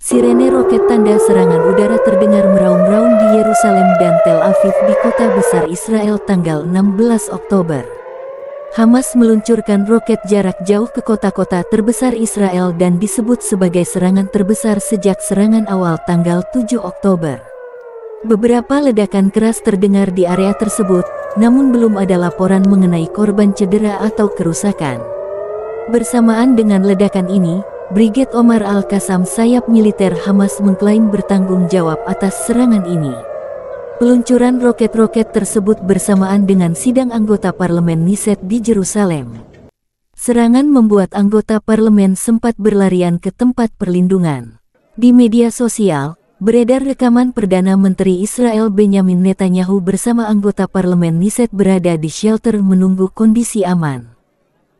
Sirene roket tanda serangan udara terdengar meraung-raung di Yerusalem dan Tel Aviv di kota besar Israel tanggal 16 Oktober. Hamas meluncurkan roket jarak jauh ke kota-kota terbesar Israel dan disebut sebagai serangan terbesar sejak serangan awal tanggal 7 Oktober. Beberapa ledakan keras terdengar di area tersebut, namun belum ada laporan mengenai korban cedera atau kerusakan. Bersamaan dengan ledakan ini, Brigade Omar Al-Qassam sayap militer Hamas mengklaim bertanggung jawab atas serangan ini. Peluncuran roket-roket tersebut bersamaan dengan sidang anggota parlemen Knesset di Jerusalem. Serangan membuat anggota parlemen sempat berlarian ke tempat perlindungan. Di media sosial, beredar rekaman Perdana Menteri Israel Benjamin Netanyahu bersama anggota parlemen Knesset berada di shelter menunggu kondisi aman.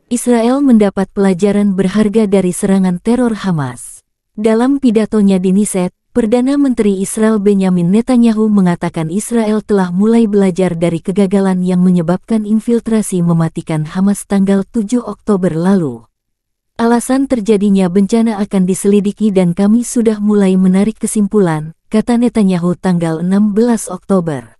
Israel mendapat pelajaran berharga dari serangan teror Hamas. Dalam pidatonya di Knesset, Perdana Menteri Israel Benjamin Netanyahu mengatakan Israel telah mulai belajar dari kegagalan yang menyebabkan infiltrasi mematikan Hamas tanggal 7 Oktober lalu. Alasan terjadinya bencana akan diselidiki dan kami sudah mulai menarik kesimpulan, kata Netanyahu tanggal 16 Oktober.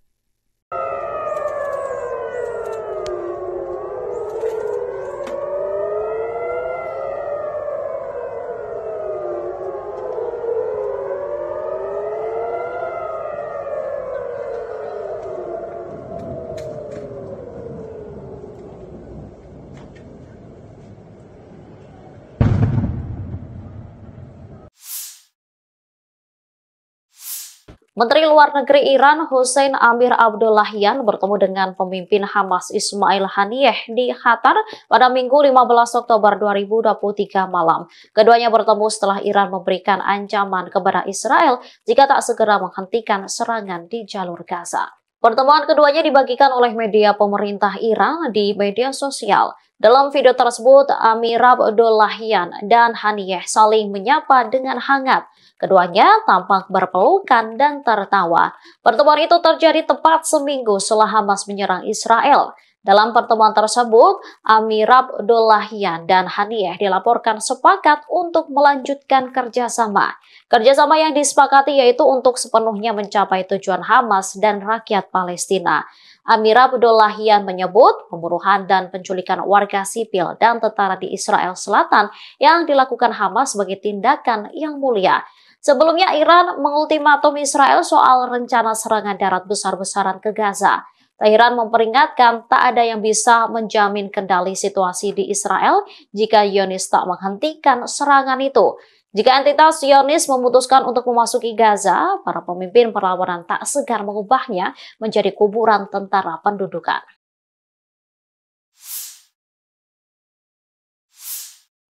Menteri Luar Negeri Iran Hossein Amir-Abdollahian bertemu dengan pemimpin Hamas Ismail Haniyeh di Qatar pada Minggu 15 Oktober 2023 malam. Keduanya bertemu setelah Iran memberikan ancaman kepada Israel jika tak segera menghentikan serangan di jalur Gaza. Pertemuan keduanya dibagikan oleh media pemerintah Iran di media sosial. Dalam video tersebut, Amir-Abdollahian dan Haniyeh saling menyapa dengan hangat. Keduanya tampak berpelukan dan tertawa. Pertemuan itu terjadi tepat seminggu setelah Hamas menyerang Israel. Dalam pertemuan tersebut, Amir-Abdollahian dan Haniyeh dilaporkan sepakat untuk melanjutkan kerjasama. Kerjasama yang disepakati yaitu untuk sepenuhnya mencapai tujuan Hamas dan rakyat Palestina. Amir-Abdollahian menyebut pembunuhan dan penculikan warga sipil dan tentara di Israel Selatan yang dilakukan Hamas sebagai tindakan yang mulia. Sebelumnya, Iran mengultimatum Israel soal rencana serangan darat besar-besaran ke Gaza. Tehran memperingatkan tak ada yang bisa menjamin kendali situasi di Israel jika Zionis tak menghentikan serangan itu. Jika entitas Zionis memutuskan untuk memasuki Gaza, para pemimpin perlawanan tak segan mengubahnya menjadi kuburan tentara pendudukan.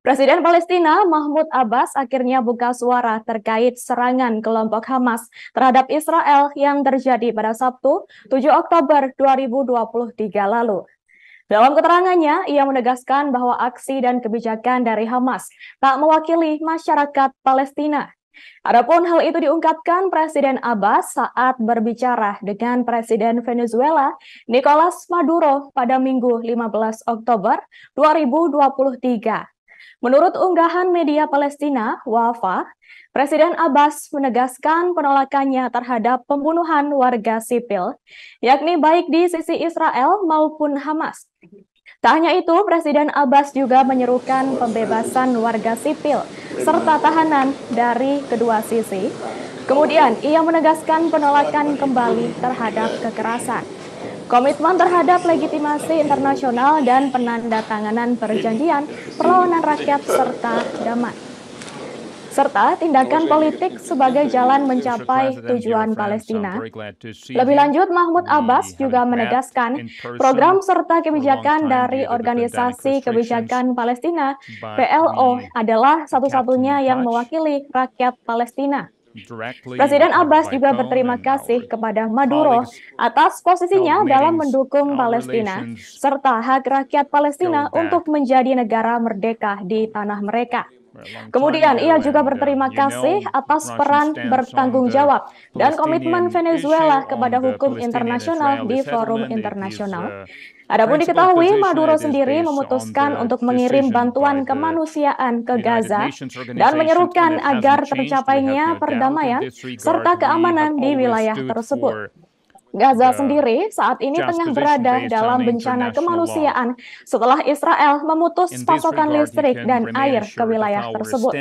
Presiden Palestina Mahmud Abbas akhirnya buka suara terkait serangan kelompok Hamas terhadap Israel yang terjadi pada Sabtu 7 Oktober 2023 lalu. Dalam keterangannya, ia menegaskan bahwa aksi dan kebijakan dari Hamas tak mewakili masyarakat Palestina. Adapun hal itu diungkapkan Presiden Abbas saat berbicara dengan Presiden Venezuela Nicolas Maduro pada Minggu 15 Oktober 2023. Menurut unggahan media Palestina, Wafa, Presiden Abbas menegaskan penolakannya terhadap pembunuhan warga sipil, yakni baik di sisi Israel maupun Hamas. Tak hanya itu, Presiden Abbas juga menyerukan pembebasan warga sipil serta tahanan dari kedua sisi. Kemudian, ia menegaskan penolakan kembali terhadap kekerasan, komitmen terhadap legitimasi internasional dan penandatanganan perjanjian perlawanan rakyat serta damai, serta tindakan politik sebagai jalan mencapai tujuan Palestina. Lebih lanjut, Mahmud Abbas juga menegaskan program serta kebijakan dari Organisasi Kebijakan Palestina (PLO) adalah satu-satunya yang mewakili rakyat Palestina. Presiden Abbas juga berterima kasih kepada Maduro atas posisinya dalam mendukung Palestina serta hak rakyat Palestina untuk menjadi negara merdeka di tanah mereka. Kemudian ia juga berterima kasih atas peran bertanggung jawab dan komitmen Venezuela kepada hukum internasional di forum internasional. Adapun diketahui, Maduro sendiri memutuskan untuk mengirim bantuan kemanusiaan ke Gaza dan menyerukan agar tercapainya perdamaian serta keamanan di wilayah tersebut. Gaza sendiri saat ini tengah berada dalam bencana kemanusiaan setelah Israel memutus pasokan listrik dan air ke wilayah tersebut.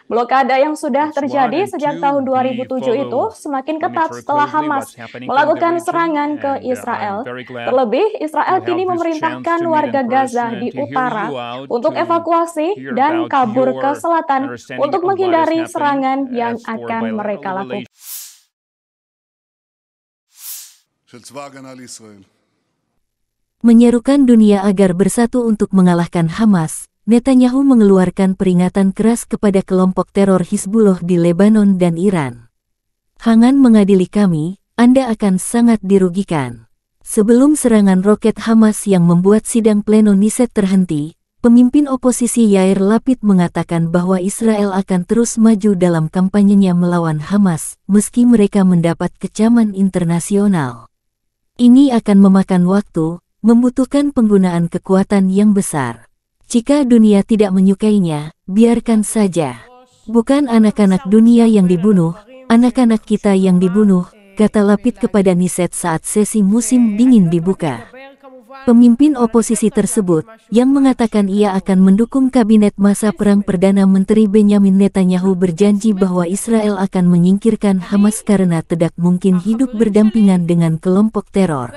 Blokade yang sudah terjadi sejak tahun 2007 itu semakin ketat setelah Hamas melakukan serangan ke Israel. Terlebih, Israel kini memerintahkan warga Gaza di utara untuk evakuasi dan kabur ke selatan untuk menghindari serangan yang akan mereka lakukan. Menyerukan dunia agar bersatu untuk mengalahkan Hamas, Netanyahu mengeluarkan peringatan keras kepada kelompok teror Hizbullah di Lebanon dan Iran. "Jangan mengadili kami, Anda akan sangat dirugikan." Sebelum serangan roket Hamas yang membuat sidang pleno Knesset terhenti, pemimpin oposisi Yair Lapid mengatakan bahwa Israel akan terus maju dalam kampanyenya melawan Hamas, meski mereka mendapat kecaman internasional. Ini akan memakan waktu, membutuhkan penggunaan kekuatan yang besar. Jika dunia tidak menyukainya, biarkan saja. Bukan anak-anak dunia yang dibunuh, anak-anak kita yang dibunuh, kata Lapid kepada Knesset saat sesi musim dingin dibuka. Pemimpin oposisi tersebut, yang mengatakan ia akan mendukung kabinet masa perang Perdana Menteri Benjamin Netanyahu berjanji bahwa Israel akan menyingkirkan Hamas karena tidak mungkin hidup berdampingan dengan kelompok teror.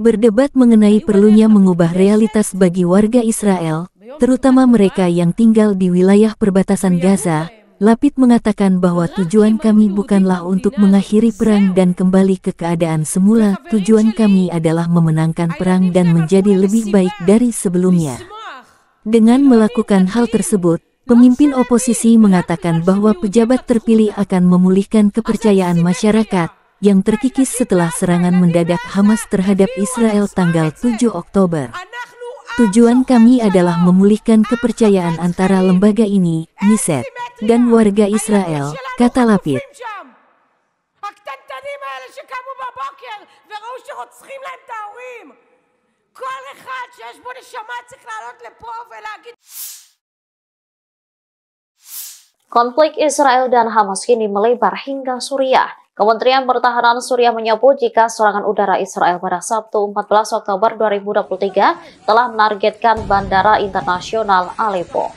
Berdebat mengenai perlunya mengubah realitas bagi warga Israel, terutama mereka yang tinggal di wilayah perbatasan Gaza, Lapid mengatakan bahwa tujuan kami bukanlah untuk mengakhiri perang dan kembali ke keadaan semula, tujuan kami adalah memenangkan perang dan menjadi lebih baik dari sebelumnya. Dengan melakukan hal tersebut, pemimpin oposisi mengatakan bahwa pejabat terpilih akan memulihkan kepercayaan masyarakat yang terkikis setelah serangan mendadak Hamas terhadap Israel tanggal 7 Oktober. Tujuan kami adalah memulihkan kepercayaan antara lembaga ini, Knesset, dan warga Israel, kata Lapid. Konflik Israel dan Hamas kini melebar hingga Suriah. Kementerian Pertahanan Suriah menyebut jika serangan udara Israel pada Sabtu 14 Oktober 2023 telah menargetkan Bandara Internasional Aleppo.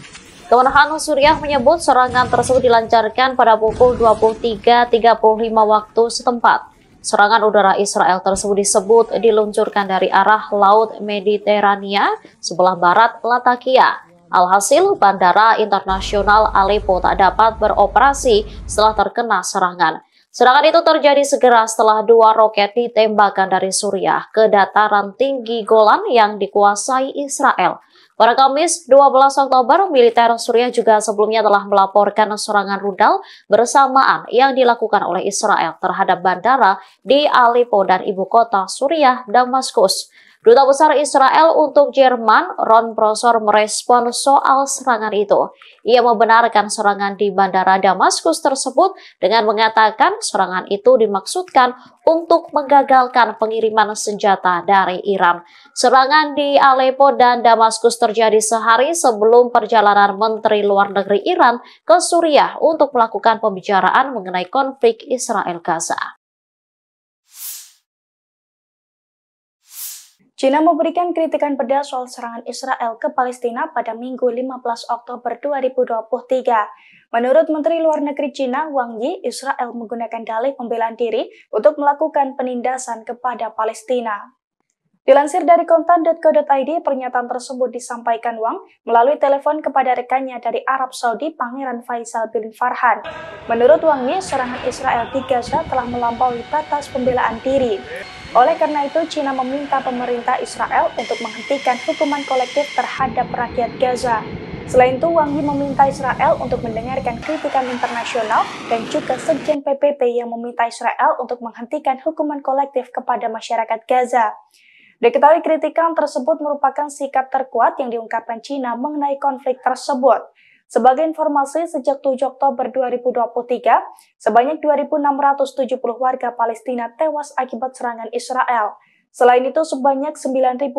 Kemenhan Suriah menyebut serangan tersebut dilancarkan pada pukul 23.35 waktu setempat. Serangan udara Israel tersebut disebut diluncurkan dari arah Laut Mediterania sebelah barat Latakia. Alhasil, Bandara Internasional Aleppo tak dapat beroperasi setelah terkena serangan. Serangan itu terjadi segera setelah 2 roket ditembakkan dari Suriah ke dataran tinggi Golan yang dikuasai Israel. Pada Kamis 12 Oktober, militer Suriah juga sebelumnya telah melaporkan serangan rudal bersamaan yang dilakukan oleh Israel terhadap bandara di Aleppo dan ibu kota Suriah, Damaskus. Duta Besar Israel untuk Jerman, Ron Prosor, merespon soal serangan itu. Ia membenarkan serangan di Bandara Damaskus tersebut dengan mengatakan serangan itu dimaksudkan untuk menggagalkan pengiriman senjata dari Iran. Serangan di Aleppo dan Damaskus terjadi sehari sebelum perjalanan Menteri Luar Negeri Iran ke Suriah untuk melakukan pembicaraan mengenai konflik Israel-Gaza. China memberikan kritikan pedas soal serangan Israel ke Palestina pada Minggu 15 Oktober 2023. Menurut Menteri Luar Negeri China, Wang Yi, Israel menggunakan dalih pembelaan diri untuk melakukan penindasan kepada Palestina. Dilansir dari kontan.co.id, pernyataan tersebut disampaikan Wang melalui telepon kepada rekannya dari Arab Saudi, Pangeran Faisal bin Farhan. Menurut Wang Yi, serangan Israel di Gaza telah melampaui batas pembelaan diri. Oleh karena itu, China meminta pemerintah Israel untuk menghentikan hukuman kolektif terhadap rakyat Gaza. Selain itu, Wang Yi meminta Israel untuk mendengarkan kritikan internasional dan juga Sekjen PBB yang meminta Israel untuk menghentikan hukuman kolektif kepada masyarakat Gaza. Diketahui kritikan tersebut merupakan sikap terkuat yang diungkapkan China mengenai konflik tersebut. Sebagai informasi, sejak 7 Oktober 2023, sebanyak 2.670 warga Palestina tewas akibat serangan Israel. Selain itu, sebanyak 9.600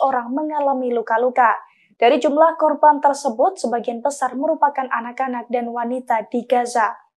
orang mengalami luka-luka. Dari jumlah korban tersebut, sebagian besar merupakan anak-anak dan wanita di Gaza.